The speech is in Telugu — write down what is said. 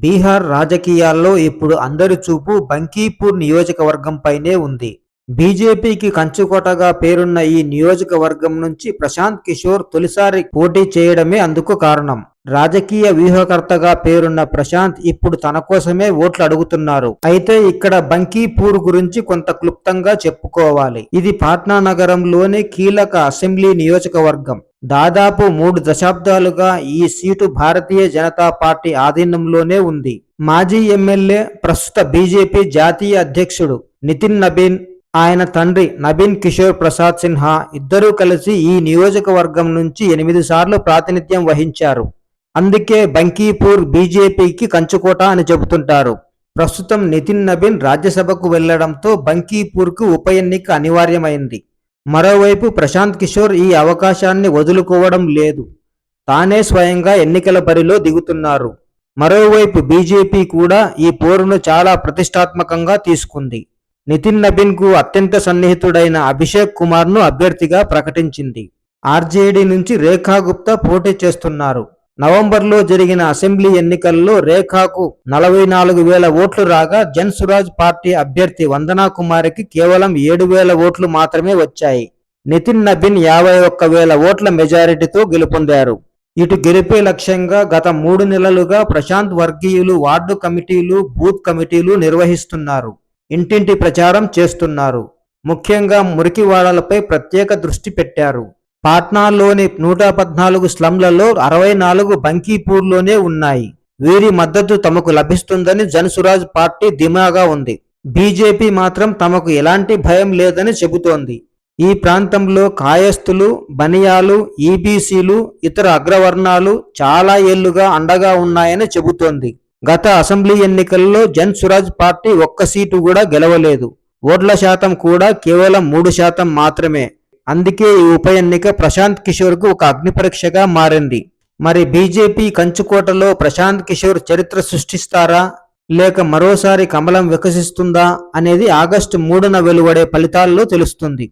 బీహార్ రాజకీయాల్లో ఇప్పుడు అందరి చూపు బంకీపూర్ నియోజకవర్గంపైనే ఉంది. బీజేపీకి కంచుకోటగా పేరున్న ఈ నియోజకవర్గం నుంచి ప్రశాంత్ కిషోర్ తొలిసారి పోటీ చేయడమే అందుకు కారణం. రాజకీయ వ్యూహకర్తగా పేరున్న ప్రశాంత్ ఇప్పుడు తన కోసమే ఓట్లు అడుగుతున్నారు. అయితే ఇక్కడ బంకీపూర్ గురించి కొంత క్లుప్తంగా చెప్పుకోవాలి. ఇది పాట్నా నగరంలోని కీలక అసెంబ్లీ నియోజకవర్గం. దాదాపు 3 దశాబ్దాలుగా ఈ సీటు భారతీయ జనతా పార్టీ ఆధీనంలోనే ఉంది. మాజీ ఎమ్మెల్యే, ప్రస్తుత బీజేపీ జాతీయ అధ్యక్షుడు నితిన్ నబీన్, ఆయన తండ్రి నబీన్ కిషోర్ ప్రసాద్ సిన్హా ఇద్దరూ కలిసి ఈ నియోజకవర్గం నుంచి 8 సార్లు ప్రాతినిధ్యం వహించారు. అందుకే బంకీపూర్ బీజేపీకి కంచుకోట అని చెబుతుంటారు. ప్రస్తుతం నితిన్ నబీన్ రాజ్యసభకు వెళ్లడంతో బంకీపూర్కు ఉప ఎన్నిక అనివార్యమైంది. మరోవైపు ప్రశాంత్ కిషోర్ ఈ అవకాశాన్ని వదులుకోవడం లేదు. తానే స్వయంగా ఎన్నికల బరిలో దిగుతున్నారు. మరోవైపు బీజేపీ కూడా ఈ పోరును చాలా ప్రతిష్టాత్మకంగా తీసుకుంది. నితిన్ నబీన్ కు అత్యంత సన్నిహితుడైన అభిషేక్ కుమార్ ను అభ్యర్థిగా ప్రకటించింది. ఆర్జేడీ నుంచి రేఖా గుప్తా పోటీ చేస్తున్నారు. నవంబర్లో జరిగిన అసెంబ్లీ ఎన్నికల్లో రేఖాకు 44,000 ఓట్లు రాగా జన్ సురాజ్ పార్టీ అభ్యర్థి వందనా కుమారికి కేవలం 7,000 ఓట్లు మాత్రమే వచ్చాయి. నితిన్ నబీన్ 51,000 ఓట్ల మెజారిటీతో గెలుపొందారు. ఇటు గెలిపే లక్ష్యంగా గత 3 నెలలుగా ప్రశాంత్ వర్గీయులు వార్డు కమిటీలు, బూత్ కమిటీలు నిర్వహిస్తున్నారు. ఇంటింటి ప్రచారం చేస్తున్నారు. ముఖ్యంగా మురికివాడలపై ప్రత్యేక దృష్టి పెట్టారు. పాట్నాలోని 114 స్లమ్లలో 64 బంకీపూర్లోనే ఉన్నాయి. వీరి మద్దతు తమకు లభిస్తుందని జన్ సురాజ్ పార్టీ ధీమాగా ఉంది. బీజేపీ మాత్రం తమకు ఎలాంటి భయం లేదని చెబుతోంది. ఈ ప్రాంతంలో కాయస్థులు, బనియాలు, ఈబీసీలు, ఇతర అగ్రవర్ణాలు చాలా ఏళ్లుగా అండగా ఉన్నాయని చెబుతోంది. గత అసెంబ్లీ ఎన్నికల్లో జన్ సురాజ్ పార్టీ ఒక్క సీటు కూడా గెలవలేదు. ఓట్ల శాతం కూడా కేవలం 3% మాత్రమే. అందుకే ఈ ఉప ఎన్నిక ప్రశాంత్ కిషోర్ కు ఒక అగ్నిపరీక్షగా మారింది. మరి బీజేపీ కంచుకోటలో ప్రశాంత్ కిషోర్ చరిత్ర సృష్టిస్తారా, లేక మరోసారి కమలం వికసిస్తుందా అనేది ఆగస్టు 3న వెలువడే ఫలితాల్లో తెలుస్తుంది.